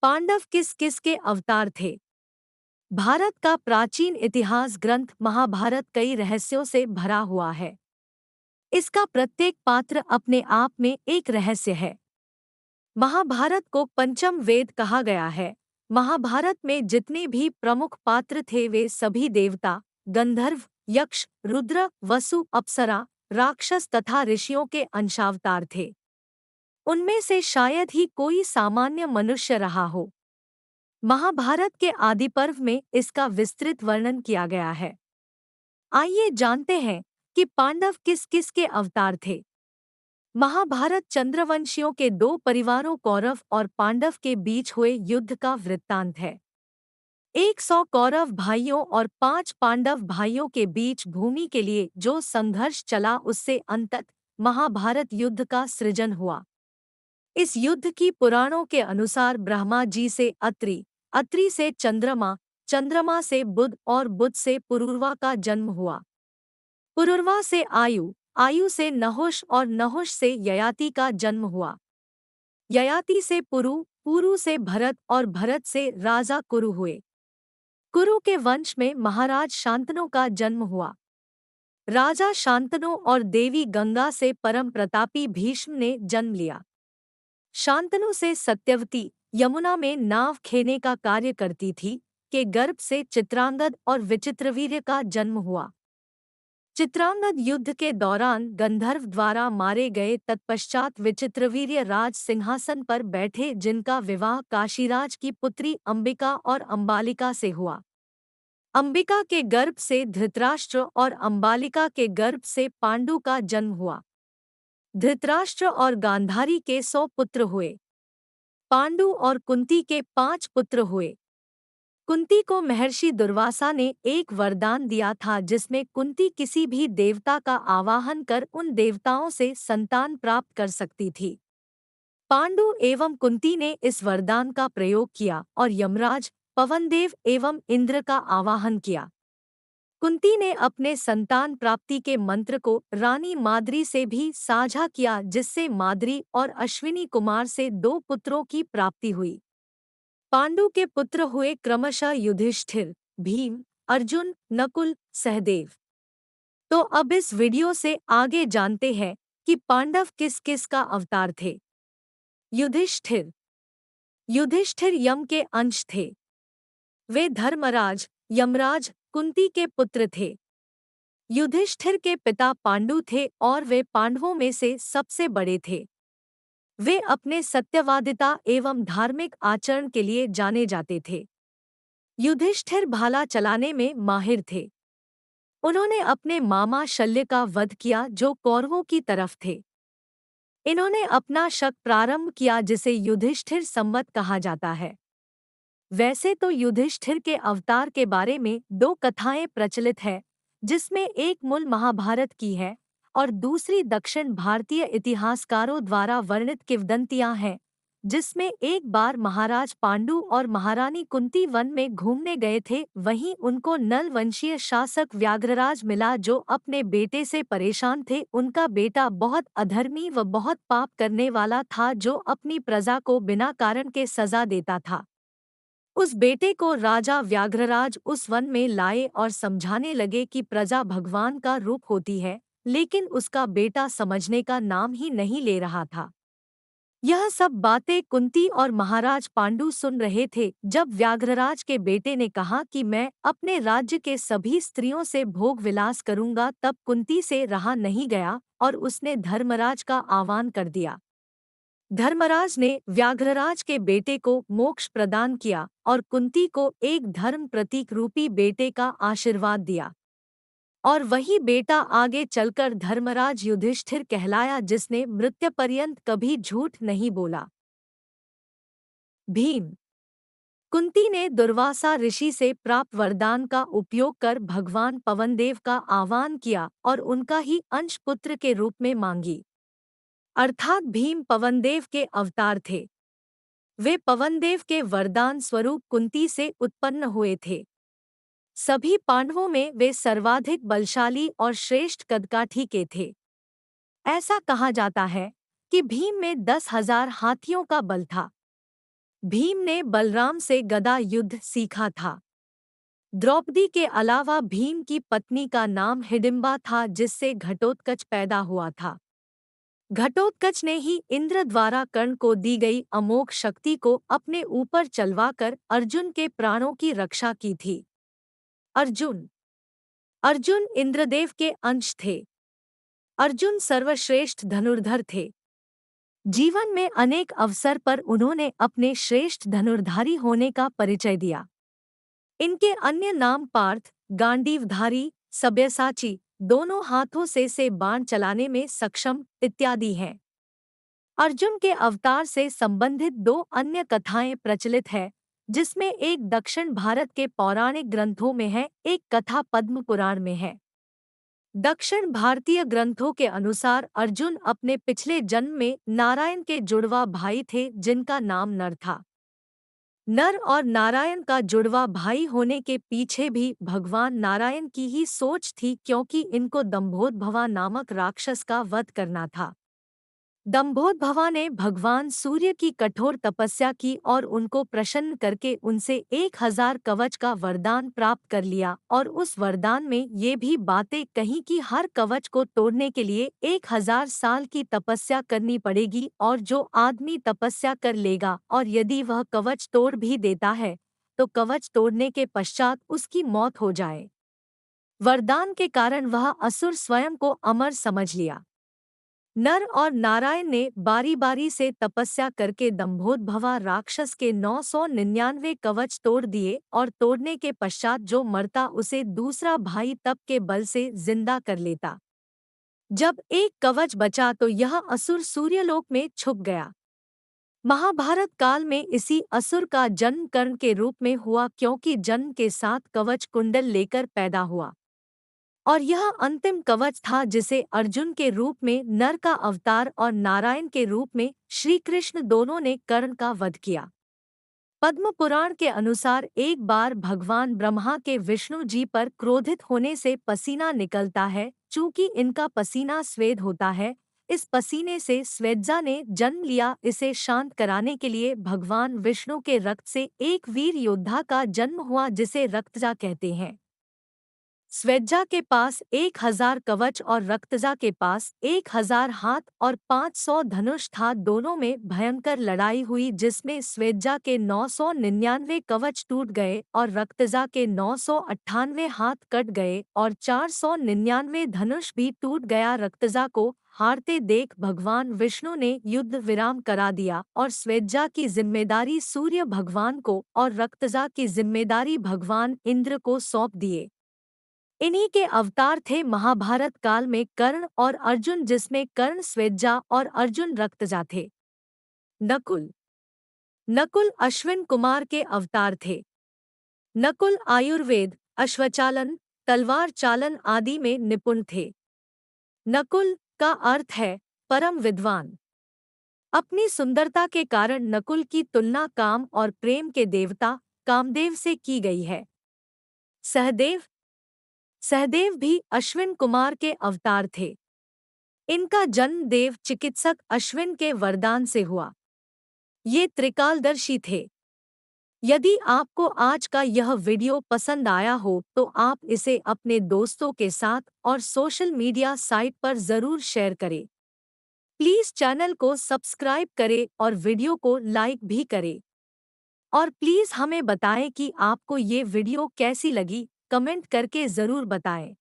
पांडव किस किस के अवतार थे? भारत का प्राचीन इतिहास ग्रंथ महाभारत कई रहस्यों से भरा हुआ है। इसका प्रत्येक पात्र अपने आप में एक रहस्य है। महाभारत को पंचम वेद कहा गया है। महाभारत में जितने भी प्रमुख पात्र थे वे सभी देवता, गंधर्व, यक्ष, रुद्र, वसु, अप्सरा, राक्षस तथा ऋषियों के अंशावतार थे। उनमें से शायद ही कोई सामान्य मनुष्य रहा हो। महाभारत के आदि पर्व में इसका विस्तृत वर्णन किया गया है। आइए जानते हैं कि पांडव किस किस के अवतार थे। महाभारत चंद्रवंशियों के दो परिवारों कौरव और पांडव के बीच हुए युद्ध का वृत्तांत है। 100 कौरव भाइयों और 5 पांडव भाइयों के बीच भूमि के लिए जो संघर्ष चला उससे अंततः महाभारत युद्ध का सृजन हुआ। इस युद्ध की पुराणों के अनुसार ब्रह्मा जी से अत्रि, अत्रि से चंद्रमा, चंद्रमा से बुध और बुध से पुरुरवा का जन्म हुआ। पुरुरवा से आयु, आयु से नहुष और नहुष से ययाति का जन्म हुआ। ययाति से पुरु, पुरु से भरत और भरत से राजा कुरु हुए। कुरु के वंश में महाराज शांतनु का जन्म हुआ। राजा शांतनु और देवी गंगा से परम प्रतापी भीष्म ने जन्म लिया। शांतनु से सत्यवती, यमुना में नाव खेने का कार्य करती थी, के गर्भ से चित्रांगद और विचित्रवीर्य का जन्म हुआ। चित्रांगद युद्ध के दौरान गंधर्व द्वारा मारे गए। तत्पश्चात विचित्रवीर्य राज सिंहासन पर बैठे, जिनका विवाह काशीराज की पुत्री अंबिका और अंबालिका से हुआ। अंबिका के गर्भ से धृतराष्ट्र और अंबालिका के गर्भ से पांडु का जन्म हुआ। धृतराष्ट्र और गांधारी के 100 पुत्र हुए। पांडु और कुंती के 5 पुत्र हुए। कुंती को महर्षि दुर्वासा ने एक वरदान दिया था जिसमें कुंती किसी भी देवता का आवाहन कर उन देवताओं से संतान प्राप्त कर सकती थी। पांडु एवं कुंती ने इस वरदान का प्रयोग किया और यमराज, पवनदेव एवं इंद्र का आवाहन किया। कुंती ने अपने संतान प्राप्ति के मंत्र को रानी माद्री से भी साझा किया, जिससे माद्री और अश्विनी कुमार से 2 पुत्रों की प्राप्ति हुई। पांडु के पुत्र हुए क्रमशः युधिष्ठिर, भीम, अर्जुन, नकुल, सहदेव। तो अब इस वीडियो से आगे जानते हैं कि पांडव किस किस का अवतार थे। युधिष्ठिर। युधिष्ठिर यम के अंश थे। वे धर्मराज, यमराज, कुंती के पुत्र थे। युधिष्ठिर के पिता पांडु थे और वे पांडवों में से सबसे बड़े थे। वे अपने सत्यवादिता एवं धार्मिक आचरण के लिए जाने जाते थे। युधिष्ठिर भाला चलाने में माहिर थे। उन्होंने अपने मामा शल्य का वध किया जो कौरवों की तरफ थे। इन्होंने अपना शक प्रारंभ किया जिसे युधिष्ठिर संवत कहा जाता है। वैसे तो युधिष्ठिर के अवतार के बारे में 2 कथाएं प्रचलित है, जिसमें एक मूल महाभारत की है और दूसरी दक्षिण भारतीय इतिहासकारों द्वारा वर्णित किंवदंतियां हैं, जिसमें एक बार महाराज पांडु और महारानी कुंती वन में घूमने गए थे। वहीं उनको नल वंशीय शासक व्याघ्रराज मिला जो अपने बेटे से परेशान थे। उनका बेटा बहुत अधर्मी व बहुत पाप करने वाला था जो अपनी प्रजा को बिना कारण के सजा देता था। उस बेटे को राजा व्याघ्रराज उस वन में लाए और समझाने लगे कि प्रजा भगवान का रूप होती है, लेकिन उसका बेटा समझने का नाम ही नहीं ले रहा था। यह सब बातें कुंती और महाराज पांडु सुन रहे थे। जब व्याघ्रराज के बेटे ने कहा कि मैं अपने राज्य के सभी स्त्रियों से भोग विलास करूंगा, तब कुंती से रहा नहीं गया और उसने धर्मराज का आह्वान कर दिया। धर्मराज ने व्याघ्रराज के बेटे को मोक्ष प्रदान किया और कुंती को एक धर्म प्रतीक रूपी बेटे का आशीर्वाद दिया। और वही बेटा आगे चलकर धर्मराज युधिष्ठिर कहलाया, जिसने मृत्युपर्यंत कभी झूठ नहीं बोला। भीम। कुंती ने दुर्वासा ऋषि से प्राप्त वरदान का उपयोग कर भगवान पवनदेव का आह्वान किया और उनका ही अंश पुत्र के रूप में मांगी। अर्थात भीम पवनदेव के अवतार थे। वे पवनदेव के वरदान स्वरूप कुंती से उत्पन्न हुए थे। सभी पांडवों में वे सर्वाधिक बलशाली और श्रेष्ठ कदकाठी के थे। ऐसा कहा जाता है कि भीम में 10,000 हाथियों का बल था। भीम ने बलराम से गदा युद्ध सीखा था। द्रौपदी के अलावा भीम की पत्नी का नाम हिडिंबा था, जिससे घटोत्कच पैदा हुआ था। घटोत्कच ने ही इंद्र द्वारा कर्ण को दी गई अमोघ शक्ति को अपने ऊपर चलवाकर अर्जुन के प्राणों की रक्षा की थी। अर्जुन अर्जुन इंद्रदेव के अंश थे। अर्जुन सर्वश्रेष्ठ धनुर्धर थे। जीवन में अनेक अवसर पर उन्होंने अपने श्रेष्ठ धनुर्धारी होने का परिचय दिया। इनके अन्य नाम पार्थ, गांडीवधारी, सब्यसाची, दोनों हाथों से बाण चलाने में सक्षम इत्यादि हैं। अर्जुन के अवतार से संबंधित दो अन्य कथाएं प्रचलित है, जिसमें एक दक्षिण भारत के पौराणिक ग्रंथों में है, एक कथा पद्म पुराण में है। दक्षिण भारतीय ग्रंथों के अनुसार अर्जुन अपने पिछले जन्म में नारायण के जुड़वा भाई थे, जिनका नाम नर था। नर और नारायण का जुड़वा भाई होने के पीछे भी भगवान नारायण की ही सोच थी, क्योंकि इनको दंभोदभवा नामक राक्षस का वध करना था। दंभोदभवा ने भगवान सूर्य की कठोर तपस्या की और उनको प्रसन्न करके उनसे 1000 कवच का वरदान प्राप्त कर लिया, और उस वरदान में ये भी बातें कहीं कि हर कवच को तोड़ने के लिए 1000 साल की तपस्या करनी पड़ेगी, और जो आदमी तपस्या कर लेगा और यदि वह कवच तोड़ भी देता है तो कवच तोड़ने के पश्चात उसकी मौत हो जाए। वरदान के कारण वह असुर स्वयं को अमर समझ लिया। नर और नारायण ने बारी बारी से तपस्या करके दंभोदभवा राक्षस के 999 कवच तोड़ दिए, और तोड़ने के पश्चात जो मरता उसे दूसरा भाई तप के बल से जिंदा कर लेता। जब एक कवच बचा तो यह असुर सूर्यलोक में छुप गया। महाभारत काल में इसी असुर का जन्म कर्ण के रूप में हुआ, क्योंकि जन्म के साथ कवच कुंडल लेकर पैदा हुआ, और यह अंतिम कवच था जिसे अर्जुन के रूप में नर का अवतार और नारायण के रूप में श्री कृष्ण दोनों ने कर्ण का वध किया। पद्म पुराण के अनुसार एक बार भगवान ब्रह्मा के विष्णु जी पर क्रोधित होने से पसीना निकलता है। चूंकि इनका पसीना स्वेद होता है, इस पसीने से स्वेज्जा ने जन्म लिया। इसे शांत कराने के लिए भगवान विष्णु के रक्त से एक वीर योद्धा का जन्म हुआ, जिसे रक्तजा कहते हैं। स्वेज्जा के पास 1000 कवच और रक्तजा के पास 1000 हाथ और 500 धनुष था। दोनों में भयंकर लड़ाई हुई, जिसमें स्वेज्जा के 999 कवच टूट गए और रक्तजा के 998 हाथ कट गए और 499 धनुष भी टूट गया। रक्तजा को हारते देख भगवान विष्णु ने युद्ध विराम करा दिया और स्वेज्जा की जिम्मेदारी सूर्य भगवान को और रक्तजा की जिम्मेदारी भगवान इंद्र को सौंप दिए। इन्हीं के अवतार थे महाभारत काल में कर्ण और अर्जुन, जिसमें कर्ण स्वेज्जा और अर्जुन रक्तजा थे। नकुल नकुल अश्विन कुमार के अवतार थे। नकुल आयुर्वेद, अश्वचालन, तलवार चालन आदि में निपुण थे। नकुल का अर्थ है परम विद्वान। अपनी सुंदरता के कारण नकुल की तुलना काम और प्रेम के देवता कामदेव से की गई है। सहदेव सहदेव भी अश्विन कुमार के अवतार थे। इनका जन्म देव चिकित्सक अश्विन के वरदान से हुआ। ये त्रिकालदर्शी थे। यदि आपको आज का यह वीडियो पसंद आया हो तो आप इसे अपने दोस्तों के साथ और सोशल मीडिया साइट पर ज़रूर शेयर करें। प्लीज़ चैनल को सब्सक्राइब करें और वीडियो को लाइक भी करें। और प्लीज़ हमें बताएं कि आपको ये वीडियो कैसी लगी, कमेंट करके ज़रूर बताएं।